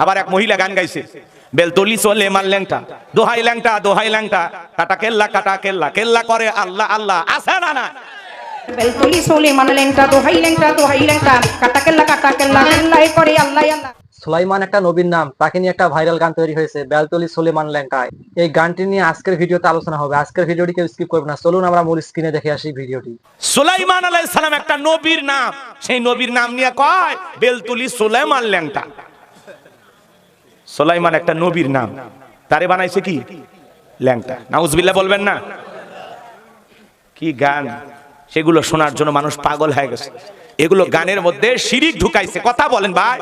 আবার এক মহিলা গান গাইছে, বেলতলি চলে মাল ল্যাংটা, দোহাই ল্যাংটা, কাটা কেল্লা কেল্লা করে আল্লাহ আল্লাহ, আছে না না? বেলতলি চলে মাল ল্যাংটা, দোহাই ল্যাংটা, কাটা কেল্লা কেল্লাই করে আল্লাহ আল্লাহ। সুলাইমান একটা নবীর নাম, তাকে নিয়ে একটা ভাইরাল গান তৈরি হয়েছে, বেলতলি সুলেমান ল্যাংটা। এই গানটি নিয়ে আজকের ভিডিওতে আলোচনা হবে। আজকের ভিডিওটি কেউ স্কিপ করবে না, চলুন আমরা মূল স্ক্রিনে দেখে আসি ভিডিওটি। সুলাইমান আলাইহিস সালাম একটা নবীর নাম, সেই নবীর নাম নিয়ে কয় বেলতলি সুলাইমান ল্যাংটা। সুলাইমান একটা নবীর নাম, তারে বানাইছে কি ল্যাংটা। নাউজুবিল্লাহ বলবেন না? কি গান, সেগুলো শোনার জন্য মানুষ পাগল হয়ে গেছে। এগুলো গানের মধ্যে শিরিক ঢুকাইছে। কথা বলেন ভাই,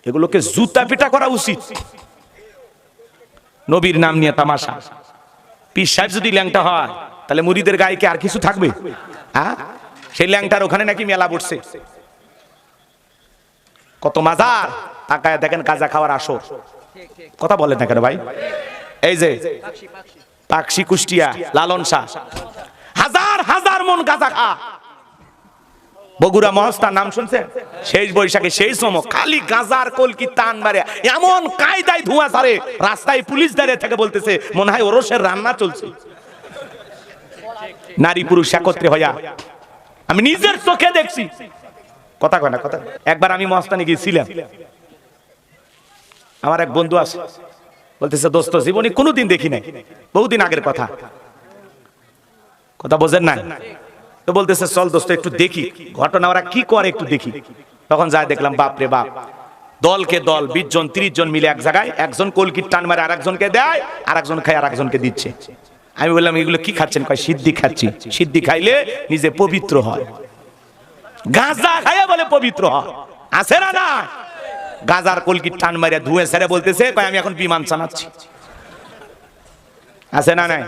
এগুলোকে জুতা পিটা করা উচিত। নবীর নাম নিয়ে তামাশা। পীর সাহেব যদি ল্যাংটা হয় তাহলে মুরিদের গায়ে কি আর কিছু থাকবে? হ্যাঁ, সেই ল্যাংটার ওখানে নাকি মেলা বসছে, কত মাজার, তাকায় দেখেন গাঁজা খাওয়ার আসর। কথা বলেন না কেন ভাই? এই যে পাকশি, কুষ্টিয়া, লালন শাহ, হাজার হাজার মন গাঁজা খা। বগুড়া মহস্তার নাম শুনছেন? শেষ বৈশাখে সেই সময় খালি গাঁজার কলকি টান মারে, এমন কায়দায় ধোঁয়া ছাড়ে, রাস্তায় পুলিশ দাঁড়িয়ে থেকে বলতেছে মনে হয় ওরসের রান্না চলছে। নারী পুরুষ একত্রে হইয়া, আমি নিজের চোখে দেখছি। কথা কয় না কথা। একবার আমি মহস্তানে গিয়েছিলাম, আমার এক বন্ধু আছে, বলতেছে দোস্ত জীবনে কোনোদিন দেখি নাই, বহুদিন আগের কথা, কথা বোঝেন না? তো বলতেছে চল দোস্ত একটু দেখি ঘটনা ওরা কি করে, একটু দেখি। তখন যায় দেখলাম বাপ রে বাপ, দলকে দল 20 জন 30 জন মিলে এক জায়গায়, একজন কলকির টান মারে আরেকজনকে দেয়, আরেকজন খায় আরেকজনকে দিচ্ছে। আমি বললাম এগুলো কি খাচ্ছেন? কয় সিদ্ধি খাচ্ছি। সিদ্ধি খাইলে নিজে পবিত্র হয়। গাঁজা খাইয়া বলে পবিত্র হয়, আছে না না? গাঁজার কলকির টান মারিয়া ধুয়ে সেরে বলতেছে কয় আমি এখন বিমান চালাচ্ছি, আছে না নাই?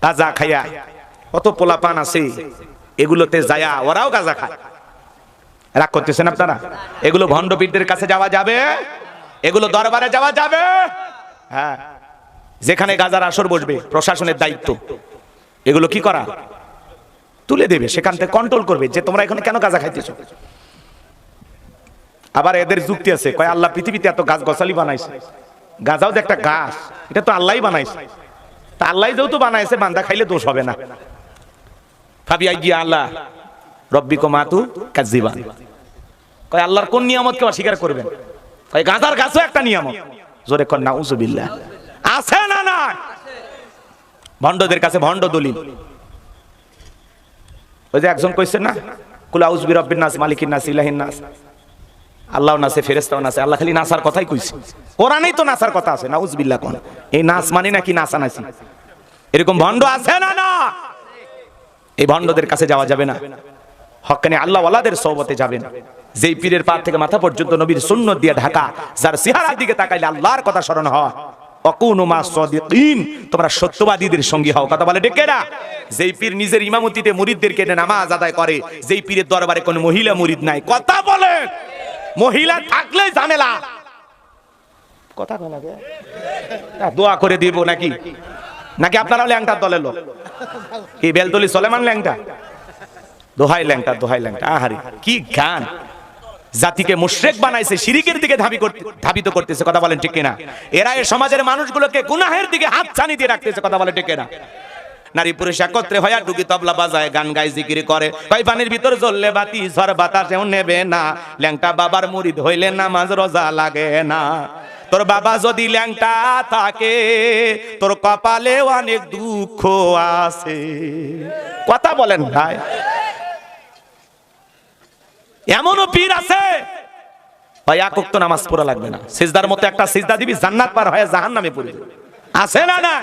গাঁজা খাইয়া কত পোলাপান আছে, এগুলোতে যায়া ওরাও গাঁজা খায়। রাগ করতেছেন আপনারা? এগুলো ভণ্ডপীরদের কাছে যাওয়া যাবে? এগুলো দরবারে যাওয়া যাবে? হ্যাঁ, যেখানে গাঁজার আসর বসবে প্রশাসনের দায়িত্ব এগুলো কি করা, তুলে দেবে, সেখান থেকে কন্ট্রোল করবে যে তোমরা এখানে কেন গাঁজা খাইতেছো। আবার এদের যুক্তি আছে, কয় আল্লাহ পৃথিবীতে এত গাছ গছালি বানাইছে, গাঁজাও যে একটা গাছ, এটা তো আল্লাহই বানাইছে, তা আল্লাহ যেহেতু বানাইছে বান্দা খাইলে দোষ হবে না। ফাবিআই গিয়া আল্লাহ রব্বিকুম আতু কাযিবান, কয় আল্লাহর কোন নিয়ামতকে অস্বীকার করবেন? কয় গাঁজার গাছও একটা নিয়ামত। জোরে কর নাউযুবিল্লাহ। আছে না না? ভণ্ডদের কাছে ভণ্ড দলিল। ওই যে একজন কইছে না, কুল আউযু বিরাব্বিন নাস মালিকিন নাস ইলাহিন নাস, আল্লাহও নাসে ফেরেশতাও নাসে, আল্লাহ খালি নাসার কথাই কইছে। কোরআনেই তো নাসার কথা আছে। নাউযুবিল্লাহ। কোন এই নাস মানে নাকি নাসানাসি? এরকম ভণ্ড আছে না না? এই ভণ্ডদের কাছে যাওয়া যাবে না, হক্কানি আল্লাহ ওয়ালাদের সোহবতে যাবেন। যেই পীরের পা থেকে মাথা পর্যন্ত নবীর সুন্নাত দিয়ে ঢাকা, যার চেহারার দিকে তাকাইলে আল্লাহর কথা স্মরণ হয়। অকুনু মা সাদিকিন, তোমরা সত্যবাদীদের সঙ্গী হও। কথা বলে ঠিক না? যেই পীর নিজের ইমামতিতে মুরিদদেরকে নামাজ আদায় করে, যেই পীরের দরবারে কোনো মহিলা মুরিদ নাই। কথা বলে, মহিলা থাকলে ঝামেলা। কথা কয় না কে? দোয়া করে দিব নাকি? নাকি আপনারাও ল্যাংটার দলের লোক? কি বেলতলি সুলাইমান ল্যাংটা? দোহাই ল্যাংটা। আহারে কি গান! জাতিকে মুশরিক বানাইছে, শিরিকের দিকে ধাবিত করতেছে। কথা বলেন ঠিক কিনা? এরা এই সমাজের মানুষগুলোকে গুনাহের দিকে হাত ছানি দিয়ে রাখতেছে। কথা বলেন ঠিক কিনা? নারী পুরুষ একত্রে হইয়া ডুগি তবলা বাজায়, গান গায়, জিকির করে। কয় পানির ভিতর জ্বললে বাতি, ঝড় বাতাসেও নেবে না। ল্যাংটা বাবার মুরিদ হইলে নামাজ রোজা লাগে না। তোর বাবা যদি ল্যাংটা থাকে, তোর কপালে অনেক দুঃখ আছে। কথা বলেন ভাই, এমনও পীর আছে ভাই এক ওয়াক্ত নামাজ পড়া লাগবে না, সিজদার মতো একটা সিজদা দিবি, জান্নাত পার হয়ে জাহান্নামে পড়বি। আছে না না?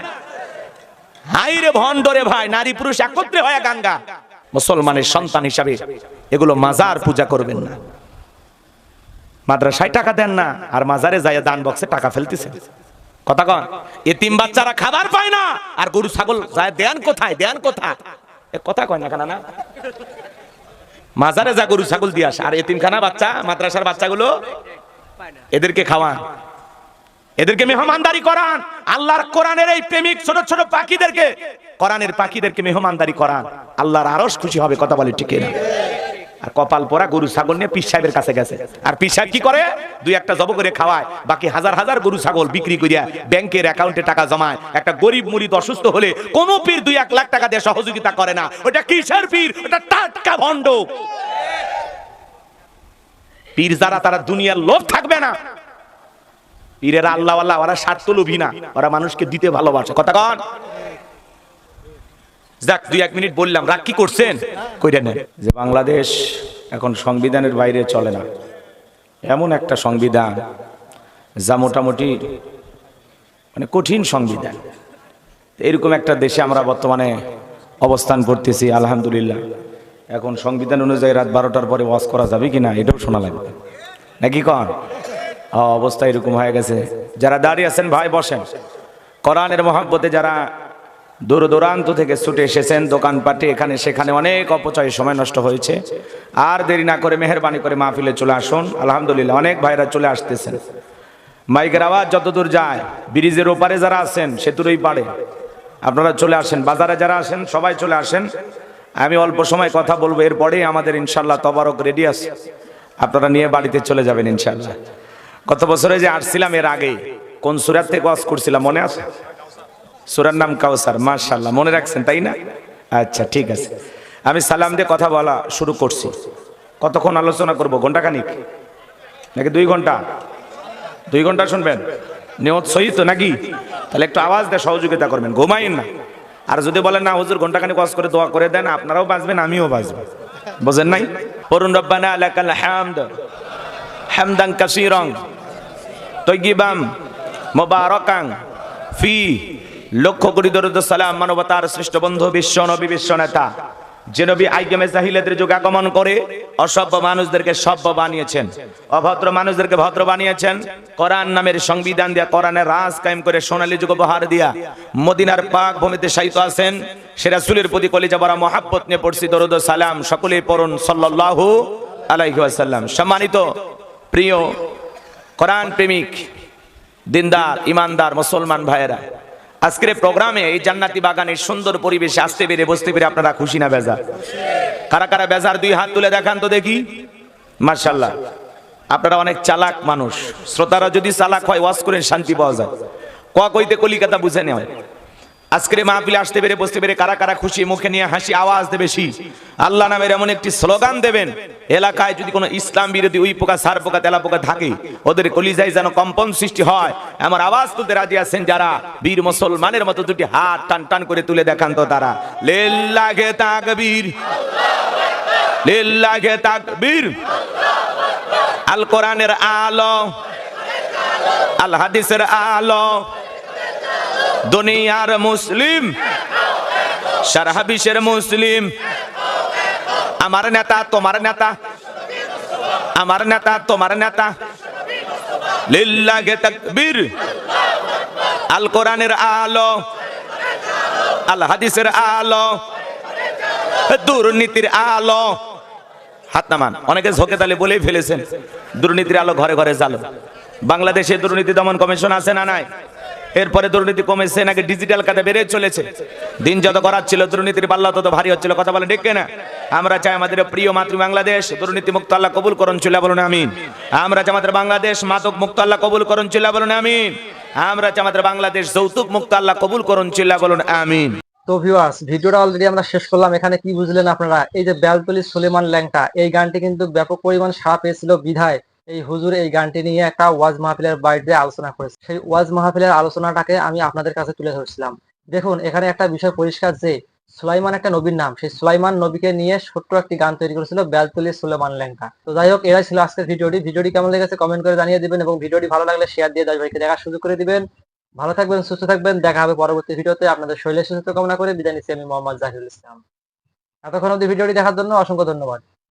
হাই রে ভণ্ড রে ভাই, নারী পুরুষ একত্রে হয়ে গান গা। মুসলমানের সন্তান হিসাবে এগুলো মাজার পূজা করবেন না। মাদ্রাসায় টাকা দেন না, আর মাজারে যায় দান বক্সে টাকা ফেলতেছেন। কথা কন, এতিম বাচ্চারা খাবার পায় না, আর গরু ছাগল যায় দেন কোথায়? দেন কোথায়? কথা কয় না কেন? না, মাজারে যা গরু ছাগল দিয়ে আসে, আর এতিমখানা বাচ্চা, মাদ্রাসার বাচ্চাগুলো এদেরকে খাওয়ান, এদেরকে মেহমানদারি করান। আল্লাহর কোরআনের এই প্রেমিক ছোট ছোট পাখিদেরকে, কোরআনের পাখিদেরকে মেহমানদারি করান, আল্লাহর আরশ খুশি হবে। কথা বলে ঠিক না? আর কপাল পরা গরু ছাগল নিয়ে পীর সাহেবের কাছে গেছে। আর পীর সাহেব কি করে? দুই একটা জব করে খাওয়ায়, বাকি হাজার হাজার গরু ছাগল বিক্রি করিয়া ব্যাংকের অ্যাকাউন্টে টাকা জমায়। একটা গরিব মুরিদ অসুস্থ হলে কোন পীর 2-1 লাখ টাকা দিয়ে সহযোগিতা করে না। ওটা কিসের পীর? ওটা টাটকা ভণ্ড পীর। যারা তারা দুনিয়ার লোভ থাকবে না। পীরেরা আল্লাহ আল্লাহ, ওরা স্বার্থলোভী না, ওরা মানুষকে দিতে ভালোবাসে। কথা কন। যাক 2-1 মিনিট বললাম, রাগ কি করছেন? কইরা নেন। যে বাংলাদেশ এখন সংবিধানের বাইরে চলে না, এমন একটা সংবিধান যা মোটামুটি মানে কঠিন সংবিধান। এরকম একটা দেশে আমরা বর্তমানে অবস্থান করতেছি। আলহামদুলিল্লাহ। এখন সংবিধান অনুযায়ী রাত 12টার পরে ওয়াজ করা যাবে কিনা এটাও শোনা লাগবে নাকি কন? অবস্থা এরকম হয়ে গেছে। যারা দাঁড়িয়ে আছেন ভাই বসেন। কোরআনের মহব্বতে যারা দূর দূরান্ত থেকে ছুটে এসেছেন, দোকানপাটে এখানে সেখানে অনেক অপচয়, সময় নষ্ট হয়েছে। আর দেরি না করে মেহেরবানি করে মাহফিলে চলে আসুন। আলহামদুলিল্লাহ অনেক ভাইরা চলে আসতেছেন। মাইকের আওয়াজ যতদূর যায়, ব্রিজের ওপারে যারা আছেন সেতুরই পারে আপনারা চলে আসেন। বাজারে যারা আসেন সবাই চলে আসেন। আমি অল্প সময় কথা বলবো, এরপরে আমাদের ইনশাল্লাহ তবারক রেডি আছে, আপনারা নিয়ে বাড়িতে চলে যাবেন ইনশাল্লাহ। গত বছরে যে আসছিলাম এর আগে কোন সূরা থেকে ওয়াজ করছিলাম মনে আছে? সূরার নাম কাউসার। মাশাআল্লাহ মনে রাখছেন তাই না? আচ্ছা ঠিক আছে। আমি সালাম দিয়ে কথা বলা শুরু করছি। কতক্ষণ আলোচনা করব? ঘন্টাখানিক নাকি 2 ঘন্টা? 2 ঘন্টা শুনবেন? নিয়ত সহি তো নাকি? তাহলে একটু আওয়াজ দিয়ে সহযোগিতা করবেন, ঘুমাইন না। আর যদি বলেন না হুজুর ঘন্টাখানিক ওয়াজ করে দোয়া করে দেন, আপনারাও বাঁচবেন আমিও বাঁচব। বুঝেন নাই? পড়ুন রব্বানা লাকাল হামদ হামদান কাসীরান তাইয়িবান মুবারাকান ফি। লক্ষ কোটি দরুদ সালাম মানবতার শ্রেষ্ঠ বন্ধু বিশ্ব নবী, বিশ্ব নেতা, যে নবী আইয়ামে জাহিলিয়াতের যুগে আগমন করে অসভ্য মানুষদেরকে সভ্য বানিয়েছেন, অভদ্র মানুষদেরকে ভদ্র বানিয়েছেন। কোরআন নামের সংবিধান দিয়া, কোরআনের রাজ কায়েম করে সোনালী যুগ উপহার দিয়া মদিনার পাক ভূমিতে শায়িত আছেন। সে রাসূলের প্রতি কলিজা ভরা মহব্বত নিয়ে পড়ছি দরুদ ও সালাম। সকলেই পড়ুন সাল্লাল্লাহু আলাইহি ওয়াসাল্লাম। সম্মানিত প্রিয় কোরআন প্রেমিক, দিনদার, ইমানদার মুসলমান ভাইয়েরা, আজকের প্রোগ্রামে এই জান্নাতি বাগানের সুন্দর পরিবেশে আসতে পেরে, বসতে পেরে আপনারা খুশি না বেজার? কারা কারা বেজার 2 হাত তুলে দেখান তো দেখি। মাশাআল্লাহ, আপনারা অনেক চালাক মানুষ। শ্রোতারা যদি চালাক হয় ওয়াজ করেন শান্তি পাওয়া যায়। কইতে কলিকাতা বুঝে নেয়। আজকের মাহফিলে আসতে পেরে, বসতে পেরে কারা কারা খুশি? মুখে নিয়ে হাসি আওয়াজ দেবে বেশি। আল্লাহ নামের এমন একটি স্লোগান দেবেন, এলাকায় যদি কোনো ইসলাম বিরোধী উই পোকা, সার পোকা, তেলা পোকা থাকে, ওদের কলিজায় যেন কম্পন সৃষ্টি হয়। আমার আওয়াজ তুলতে রাজি আছেন যারা? বীর মুসলমানের মতো 2টি হাত টান টান করে তুলে দেখান তো তারা। লিল্লাহি তাকবীর, লিল্লাহি তাকবীর। আল কোরআনের আলো, আল হাদিসের আলো, দুনিয়ার মুসলিম, সারা বিশ্বের মুসলিম। আমার নেতা তোমার নেতা, আমার নেতা তোমার নেতা। লিল্লাহি তাকবীর। আল কোরআনের আলো, আল হাদিসের আলো, দুর্নীতির আলো। হাত নামান। অনেকে ঝোঁকে তালে বলেই ফেলেছেন দুর্নীতির আলো ঘরে ঘরে জ্বালো। বাংলাদেশে দুর্নীতি দমন কমিশন আছে না নাই? এরপরে দুর্নীতি কমেছে নাকি ডিজিটাল কাটে বেড়ে চলেছে? দিন যত করাচ্ছিল দুর্নীতির পাল্লা তত ভারী হচ্ছিল। কথা বলে ঠিক না? আমরা চাই আমাদের প্রিয় মাতৃ বাংলাদেশ দুর্নীতি মুক্ত আল্লাহ কবুল করুন, চিল্লা বলুন আমিন। আমরা চাই আমাদের বাংলাদেশ মাদক মুক্ত আল্লাহ কবুল করুন, চিল্লা বলুন আমিন। আমরা চাই আমাদের বাংলাদেশ যৌতুক মুক্ত আল্লাহ কবুল করুন, চিল্লা বলুন আমিন। তো ভিউয়ার্স, ভিডিওটা অলরেডি আমরা শেষ করলাম। এখানে কি বুঝলেন আপনারা? এই যে বেলতলি সুলেমান ল্যাংটা, এই গানটি কিন্তু ব্যাপক পরিমাণ সাড়া পেয়েছিল বিধায় এই হুজুর এই গানটি নিয়ে একটা ওয়াজ মাহফিলের বাইরে আলোচনা করেছে। সেই ওয়াজ মাহফিলের আলোচনাটাকে আমি আপনাদের কাছে তুলে ধরছিলাম। দেখুন, এখানে একটা বিষয় পরিষ্কার যে সুলাইমান একটা নবীর নাম। সেই সুলাইমান নবীকে নিয়ে ছোট্ট একটি গান তৈরি করেছিল বেলতলি সুলেমান ল্যাংটা। তো যাই হোক, এরাই ছিল আজকের ভিডিওটি। ভিডিওটি কেমন লেগেছে কমেন্ট করে জানিয়ে দিবেন এবং ভিডিওটি ভালো লাগলে শেয়ার দিয়ে 10 ভাইকে দেখার সুযোগ করে দিবেন। ভালো থাকবেন, সুস্থ থাকবেন। দেখা হবে পরবর্তী ভিডিওতে। আপনাদের শরীরের সুস্থতা কামনা করে বিদায় নিচ্ছি আমি মোহাম্মদ জাহিরুল ইসলাম। এতক্ষণ অবধি ভিডিওটি দেখার জন্য অসংখ্য ধন্যবাদ।